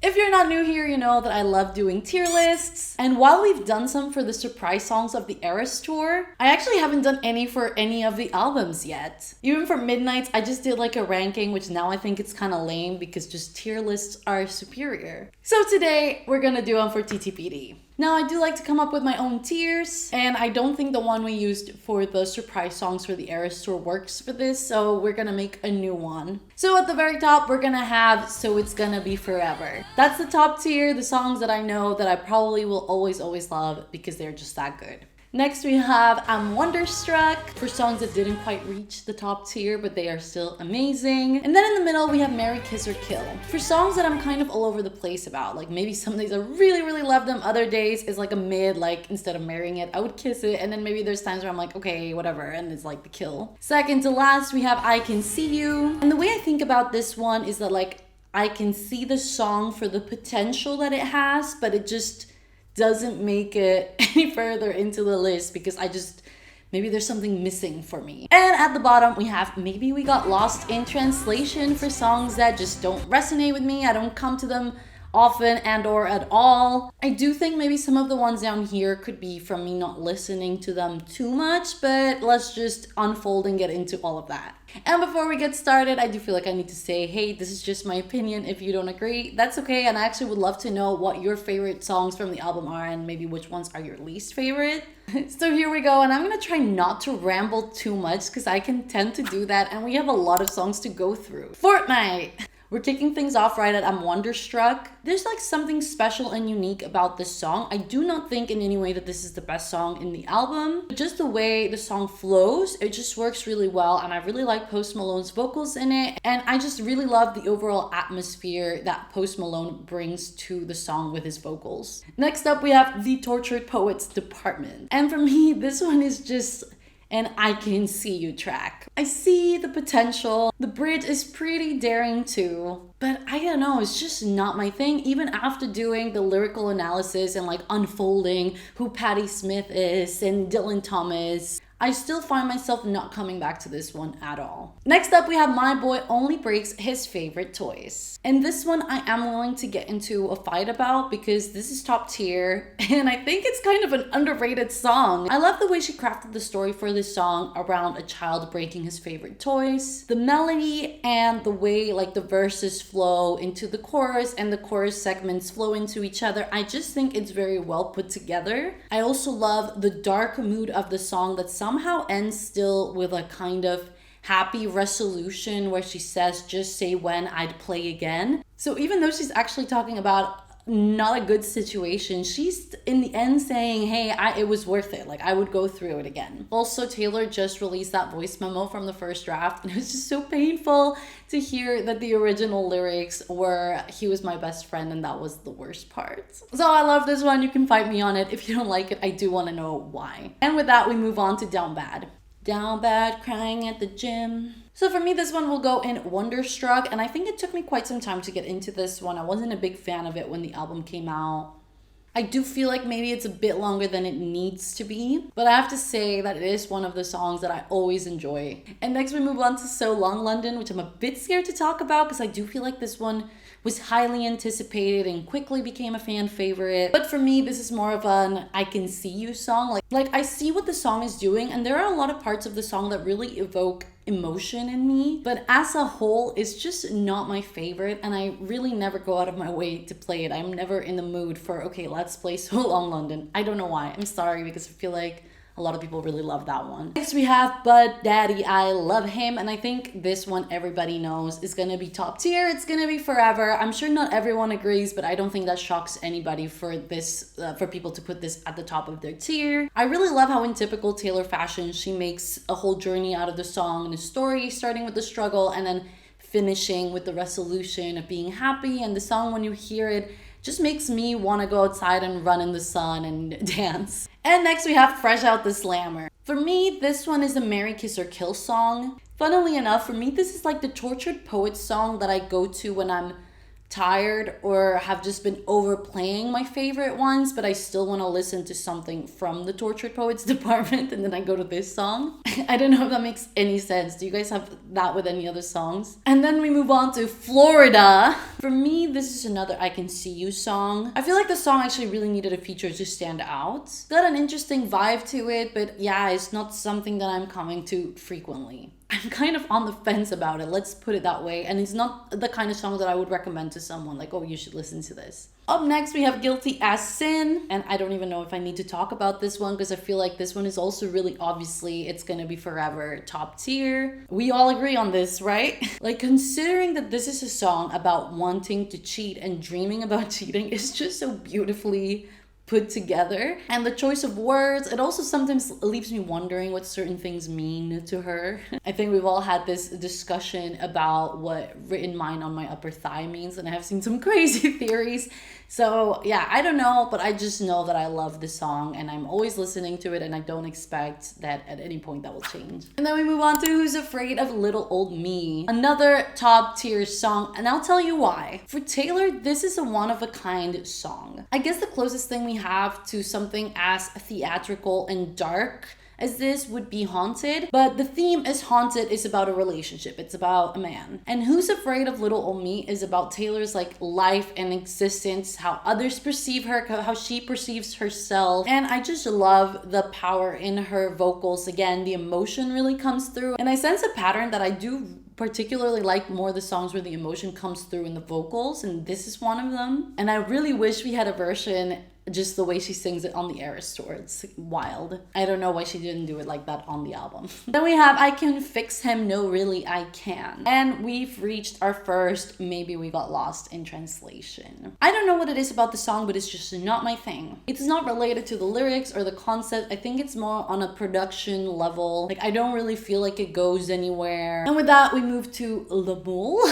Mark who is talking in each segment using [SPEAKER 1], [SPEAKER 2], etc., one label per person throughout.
[SPEAKER 1] If you're not new here, you know that I love doing tier lists. And while we've done some for the surprise songs of the Eras tour, I actually haven't done any for any of the albums yet. Even for Midnights, I just did like a ranking, which now I think it's kind of lame because just tier lists are superior. So today, we're gonna do one for TTPD. Now, I do like to come up with my own tiers, and I don't think the one we used for the surprise songs for the Eras tour works for this, so we're gonna make a new one. So at the very top, we're gonna have So It's Gonna Be Forever. That's the top tier, the songs that I know that I probably will always love because they're just that good. Next, we have I'm Wonderstruck for songs that didn't quite reach the top tier, but they are still amazing. And then in the middle, we have Marry, Kiss, or Kill for songs that I'm kind of all over the place about. Like maybe some days I really love them, other days it's like a mid, like instead of marrying it, I would kiss it. And then maybe there's times where I'm like, okay, whatever, and it's like the kill. Second to last, we have I Can See You. And the way I think about this one is that like I can see the song for the potential that it has, but it just doesn't make it any further into the list because maybe there's something missing for me. And at the bottom, we have Maybe We Got Lost in Translation for songs that just don't resonate with me. I don't come to them often and or at all. I do think maybe some of the ones down here could be from me not listening to them too much, but let's just unfold and get into all of that. And before we get started, I do feel like I need to say, hey, this is just my opinion. If you don't agree, that's okay. And I actually would love to know what your favorite songs from the album are and maybe which ones are your least favorite. So here we go. And I'm going to try not to ramble too much because I can tend to do that. And we have a lot of songs to go through. Fortnite. We're kicking things off right at I'm Wonderstruck. There's like something special and unique about this song. I do not think in any way that this is the best song in the album. Just the way the song flows, it just works really well. And I really like Post Malone's vocals in it. And I just really love the overall atmosphere that Post Malone brings to the song with his vocals. Next up, we have The Tortured Poets Department. And for me, this one is just an I Can See You track. I see the potential. The bridge is pretty daring too, but I don't know, it's just not my thing. Even after doing the lyrical analysis and like unfolding who Patti Smith is and Dylan Thomas, I still find myself not coming back to this one at all. Next up, we have My Boy Only Breaks His Favorite Toys. And this one I am willing to get into a fight about because this is top tier and I think it's kind of an underrated song. I love the way she crafted the story for this song around a child breaking his favorite toys. The melody and the way like the verses flow into the chorus and the chorus segments flow into each other. I just think it's very well put together. I also love the dark mood of the song that somehow ends still with a kind of happy resolution where she says, just say when I'd play again. So even though she's actually talking about not a good situation, she's in the end saying, hey, it was worth it. Like I would go through it again. Also, Taylor just released that voice memo from the first draft and it was just so painful to hear that the original lyrics were, he was my best friend and that was the worst part. So I love this one. You can fight me on it. If you don't like it, I do want to know why. And with that, we move on to Down Bad. Down Bad, crying at the gym. So for me, this one will go in Wonderstruck, and I think it took me quite some time to get into this one. I wasn't a big fan of it when the album came out. I do feel like maybe it's a bit longer than it needs to be, but I have to say that it is one of the songs that I always enjoy. And next we move on to So Long London, which I'm a bit scared to talk about because I do feel like this one was highly anticipated and quickly became a fan favorite. But for me, this is more of an I Can See You song. Like I see what the song is doing, and there are a lot of parts of the song that really evoke emotion in me, but as a whole, it's just not my favorite, and I really never go out of my way to play it. I'm never in the mood for, okay, let's play So Long London. I don't know why. I'm sorry, because I feel like a lot of people really love that one. Next we have Bud Daddy, I Love Him, and I think this one everybody knows is gonna be top tier. It's gonna be forever. I'm sure not everyone agrees, but I don't think that shocks anybody for this, for people to put this at the top of their tier. I really love how in typical Taylor fashion, she makes a whole journey out of the song and a story, starting with the struggle and then finishing with the resolution of being happy. And the song, when you hear it, just makes me want to go outside and run in the sun and dance. And next we have Fresh Out the Slammer. For me, this one is a Marry, Kiss, or Kill song. Funnily enough, for me, this is like the Tortured Poets song that I go to when I'm tired or have just been overplaying my favorite ones, but I still want to listen to something from the Tortured Poets department, and then I go to this song. I don't know if that makes any sense. Do you guys have that with any other songs? And then we move on to Florida. For me, this is another I Can See You song. I feel like the song actually really needed a feature to stand out. It's got an interesting vibe to it, but yeah, it's not something that I'm coming to frequently. I'm kind of on the fence about it, let's put it that way. And it's not the kind of song that I would recommend to someone, like, oh, you should listen to this. Up next, we have Guilty as Sin. And I don't even know if I need to talk about this one because I feel like this one is also really obviously, it's gonna be forever top tier. We all agree on this, right? Like, considering that this is a song about wanting to cheat and dreaming about cheating, is just so beautifully put together. And the choice of words, it also sometimes leaves me wondering what certain things mean to her. I think we've all had this discussion about what written mine on my upper thigh means, and I have seen some crazy theories. So yeah, I don't know, but I just know that I love this song and I'm always listening to it, and I don't expect that at any point that will change. And then we move on to Who's Afraid of Little Old Me, another top tier song, and I'll tell you why. For Taylor, this is a one-of-a-kind song. I guess the closest thing we have to something as theatrical and dark as this would be Haunted, but the theme is Haunted is about a relationship. It's about a man. And Who's Afraid of Little Old Me is about Taylor's like life and existence, how others perceive her, how she perceives herself. And I just love the power in her vocals. Again, the emotion really comes through. And I sense a pattern that I do particularly like more the songs where the emotion comes through in the vocals, and this is one of them. And I really wish we had a version just the way she sings it on the Eras tour. It's wild. I don't know why she didn't do it like that on the album. Then we have I Can Fix Him, No Really I Can. And we've reached our first Maybe We Got Lost in Translation. I don't know what it is about the song, but it's just not my thing. It's not related to the lyrics or the concept. I think it's more on a production level. Like, I don't really feel like it goes anywhere. And with that, we move to Le Moule.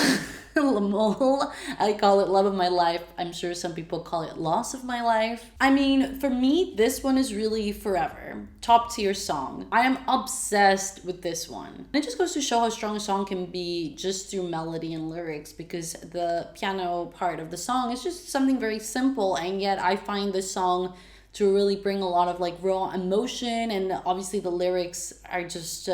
[SPEAKER 1] Le Moule. I call it Love of My Life. I'm sure some people call it Loss of My Life. I mean, for me, this one is really forever. Top tier song. I am obsessed with this one. And it just goes to show how strong a song can be just through melody and lyrics, because the piano part of the song is just something very simple, and yet I find this song to really bring a lot of like raw emotion, and obviously the lyrics are just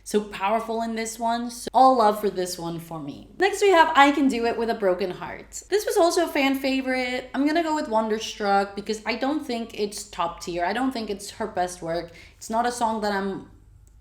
[SPEAKER 1] so powerful in this one. So all love for this one for me. Next we have I Can Do It With a Broken Heart. This was also a fan favorite. I'm gonna go with Wonderstruck because I don't think it's top tier. I don't think it's her best work. It's not a song that I'm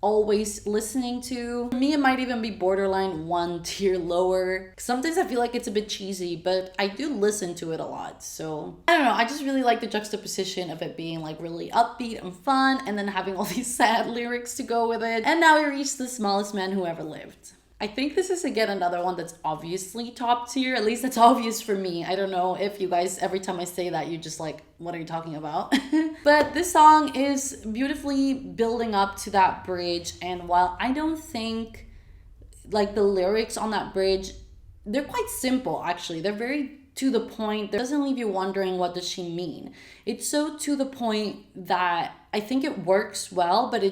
[SPEAKER 1] always listening to. For me, it might even be borderline one tier lower. Sometimes I feel like it's a bit cheesy, but I do listen to it a lot. So I don't know, I just really like the juxtaposition of it being like really upbeat and fun, and then having all these sad lyrics to go with it. And now we reach The Smallest Man Who Ever Lived. I think this is again another one that's obviously top tier. At least that's obvious for me. I don't know if you guys, every time I say that, you're just like, what are you talking about? But this song is beautifully building up to that bridge. And while I don't think like the lyrics on that bridge, they're quite simple actually. They're very to the point. It doesn't leave you wondering what does she mean. It's so to the point that I think it works well, but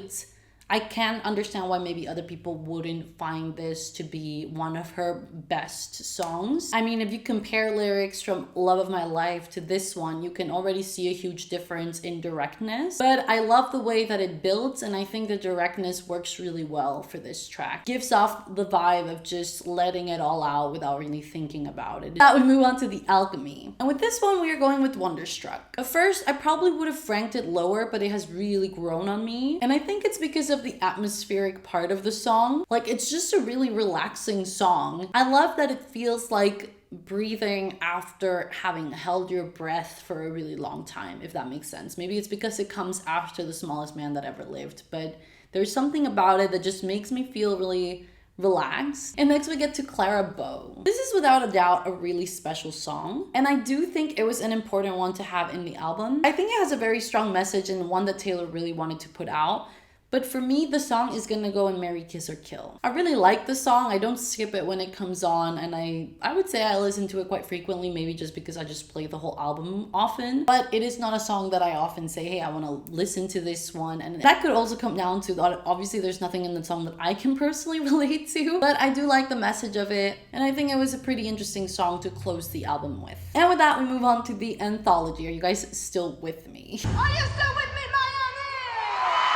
[SPEAKER 1] I can understand why maybe other people wouldn't find this to be one of her best songs. I mean, if you compare lyrics from Love of My Life to this one, you can already see a huge difference in directness. But I love the way that it builds, and I think the directness works really well for this track. Gives off the vibe of just letting it all out without really thinking about it. That would move on to The Alchemy. And with this one, we are going with Wonderstruck. At first, I probably would have ranked it lower, but it has really grown on me. And I think it's because of the atmospheric part of the song. Like, it's just a really relaxing song. I love that it feels like breathing after having held your breath for a really long time, if that makes sense. Maybe it's because it comes after The Smallest Man That Ever Lived, but there's something about it that just makes me feel really relaxed. And next we get to Clara Bow. This is without a doubt a really special song, and I do think it was an important one to have in the album. I think it has a very strong message and one that Taylor really wanted to put out. But for me, the song is gonna go in Marry, Kiss, or Kill. I really like the song. I don't skip it when it comes on, and I would say I listen to it quite frequently, maybe just because I just play the whole album often. But it is not a song that I often say, hey, I want to listen to this one. And that could also come down to that obviously there's nothing in the song that I can personally relate to, but I do like the message of it, and I think it was a pretty interesting song to close the album with. And with that, we move on to the Anthology. Are you guys still with me?
[SPEAKER 2] Are you still with me, Miami?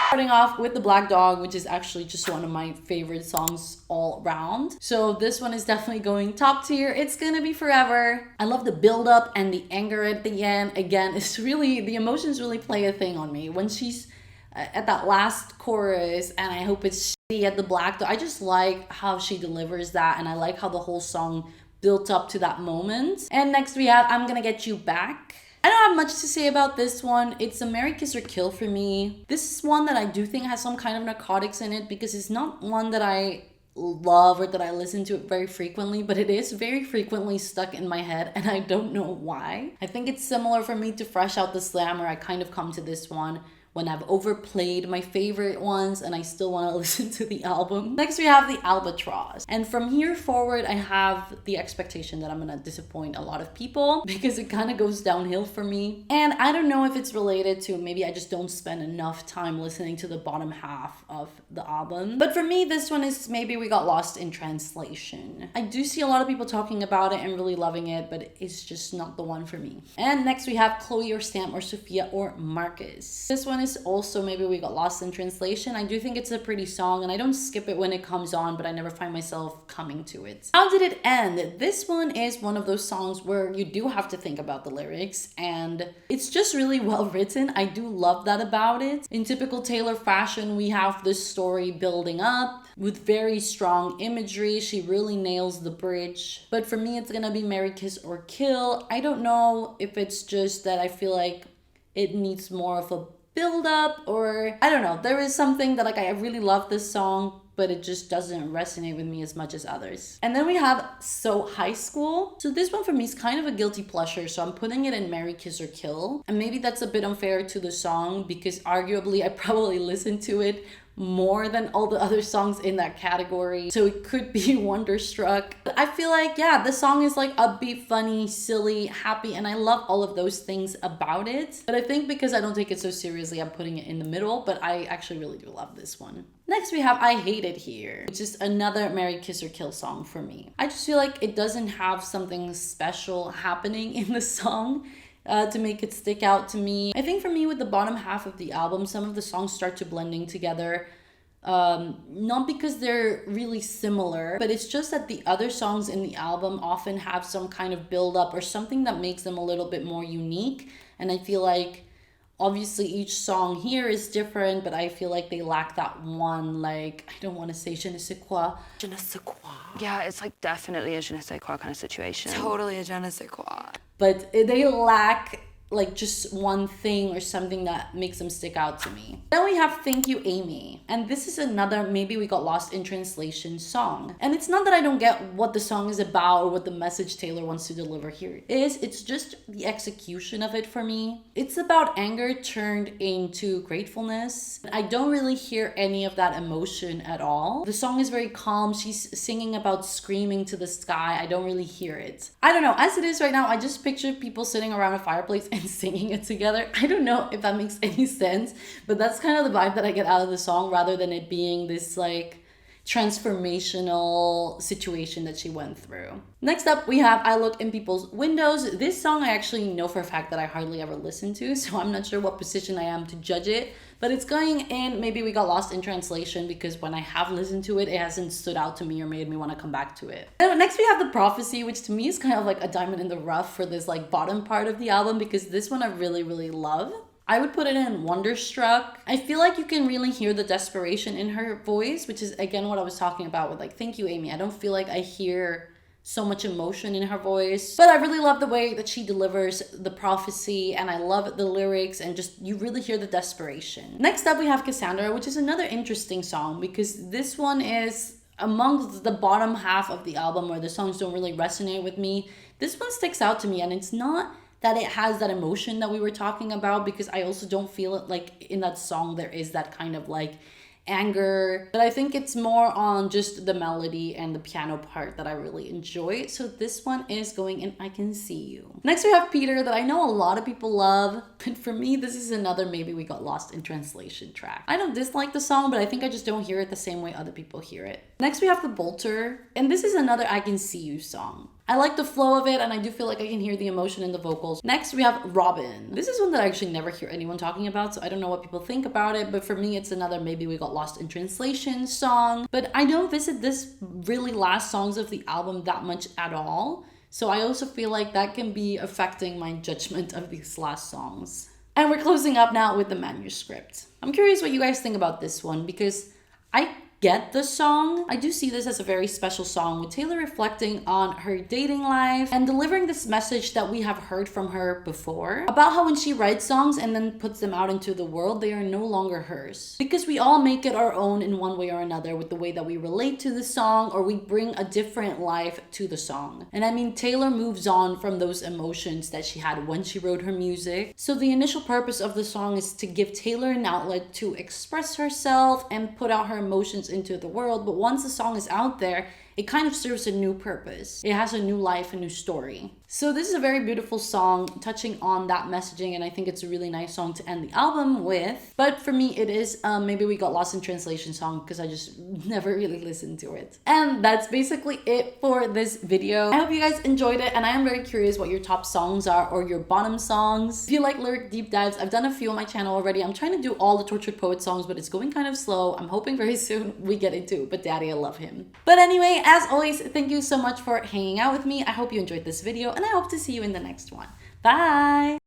[SPEAKER 1] Starting off with the Black Dog, which is actually just one of my favorite songs all around. So this one is definitely going top tier. It's gonna be forever. I love the build up and the anger at the end. Again, it's really, the emotions really play a thing on me. When she's at that last chorus, and I hope it's shitty at the Black Dog, I just like how she delivers that, and I like how the whole song built up to that moment. And next we have I'm Gonna Get You Back. I don't have much to say about this one. It's a Marry, Kiss, or Kill for me. This is one that I do think has some kind of narcotics in it, because it's not one that I love or that I listen to it very frequently, but it is very frequently stuck in my head, and I don't know why. I think it's similar for me to Fresh Out the Slammer. I kind of come to this one when I've overplayed my favorite ones and I still want to listen to the album. Next we have the Albatross. And from here forward, I have the expectation that I'm gonna disappoint a lot of people because it kind of goes downhill for me. And I don't know if it's related to maybe I just don't spend enough time listening to the bottom half of the album. But for me, this one is maybe we got lost in translation. I do see a lot of people talking about it and really loving it, but it's just not the one for me. And next we have Chloe or Sam or Sophia or Marcus. This one is also maybe we got lost in translation. I do think it's a pretty song, and I don't skip it when it comes on, but I never find myself coming to it. How did it end? This one is one of those songs where you do have to think about the lyrics, and it's just really well written. I do love that about it. In typical Taylor fashion, we have this story building up with very strong imagery. She really nails the bridge. But for me, it's gonna be Marry, Kiss, or Kill. I don't know if it's just that I feel like it needs more of a build up, or I don't know. There is something that like I really love this song, but it just doesn't resonate with me as much as others. And then we have So High School. So this one for me is kind of a guilty pleasure, so I'm putting it in Marry, Kiss, or Kill. And maybe that's a bit unfair to the song because arguably I probably listened to it more than all the other songs in that category, so it could be Wonderstruck. But I feel like, yeah, the song is like upbeat, funny, silly, happy, and I love all of those things about it. But I think because I don't take it so seriously, I'm putting it in the middle, but I actually really do love this one. Next we have I Hate It Here, which is another Marry, Kiss, or Kill song for me. I just feel like it doesn't have something special happening in the song to make it stick out to me. I think for me, with the bottom half of the album, some of the songs start to blending together. Not because they're really similar, but it's just that the other songs in the album often have some kind of build up or something that makes them a little bit more unique. And I feel like obviously each song here is different, but I feel like they lack that one, like, I don't want to say je ne sais quoi.
[SPEAKER 2] Je ne sais quoi. Yeah, it's like definitely a je ne sais quoi kind of situation.
[SPEAKER 3] Totally a je ne sais quoi.
[SPEAKER 1] But they lack like just one thing or something that makes them stick out to me. Then we have Thank You Amy, and this is another maybe we got lost in translation song. And it's not that I don't get what the song is about or what the message Taylor wants to deliver here is, it's just the execution of it for me. It's about anger turned into gratefulness. I don't really hear any of that emotion at all. The song is very calm. She's singing about screaming to the sky. I don't really hear it. I don't know, as it is right now, I just picture people sitting around a fireplace and singing it together. I don't know if that makes any sense, but that's kind of the vibe that I get out of the song, rather than it being this like transformational situation that she went through. Next up, we have I Look in People's Windows. This song I actually know for a fact that I hardly ever listen to, so I'm not sure what position I am to judge it, but it's going in maybe we got lost in translation because when I have listened to it, it hasn't stood out to me or made me want to come back to it. And next we have The Prophecy, which to me is kind of like a diamond in the rough for this like bottom part of the album, because this one I really, really love. I would put it in Wonderstruck. I feel like you can really hear the desperation in her voice, which is again what I was talking about with like Thank You Amy. I don't feel like I hear so much emotion in her voice, but I really love the way that she delivers The Prophecy, and I love the lyrics, and just you really hear the desperation. Next up we have Cassandra, which is another interesting song because this one is amongst the bottom half of the album where the songs don't really resonate with me. This one sticks out to me, and it's not that it has that emotion that we were talking about, because I also don't feel it like in that song there is that kind of like anger, but I think it's more on just the melody and the piano part that I really enjoy. So this one is going in I Can See You. Next we have Peter, that I know a lot of people love, but for me this is another Maybe We Got Lost in Translation track. I don't dislike the song, but I think I just don't hear it the same way other people hear it. Next we have The Bolter, and this is another I Can See You song. I like the flow of it, and I do feel like I can hear the emotion in the vocals. Next, we have Robin. This is one that I actually never hear anyone talking about, so I don't know what people think about it, but for me, it's another Maybe We Got Lost in Translation song. But I don't visit this really last songs of the album that much at all, so I also feel like that can be affecting my judgment of these last songs. And we're closing up now with The Manuscript. I'm curious what you guys think about this one, because I get the song. I do see this as a very special song with Taylor reflecting on her dating life and delivering this message that we have heard from her before about how when she writes songs and then puts them out into the world, they are no longer hers. Because we all make it our own in one way or another with the way that we relate to the song, or we bring a different life to the song. And I mean, Taylor moves on from those emotions that she had when she wrote her music. So the initial purpose of the song is to give Taylor an outlet to express herself and put out her emotions into the world, but once the song is out there, it kind of serves a new purpose. It has a new life, a new story. So this is a very beautiful song touching on that messaging, and I think it's a really nice song to end the album with. But for me, it is Maybe We Got Lost in Translation song, because I just never really listened to it. And that's basically it for this video. I hope you guys enjoyed it, and I am very curious what your top songs are or your bottom songs. If you like lyric deep dives, I've done a few on my channel already. I'm trying to do all the Tortured Poet songs, but it's going kind of slow. I'm hoping very soon we get into it, but Daddy, I love him. But anyway, as always, thank you so much for hanging out with me. I hope you enjoyed this video, and I hope to see you in the next one. Bye!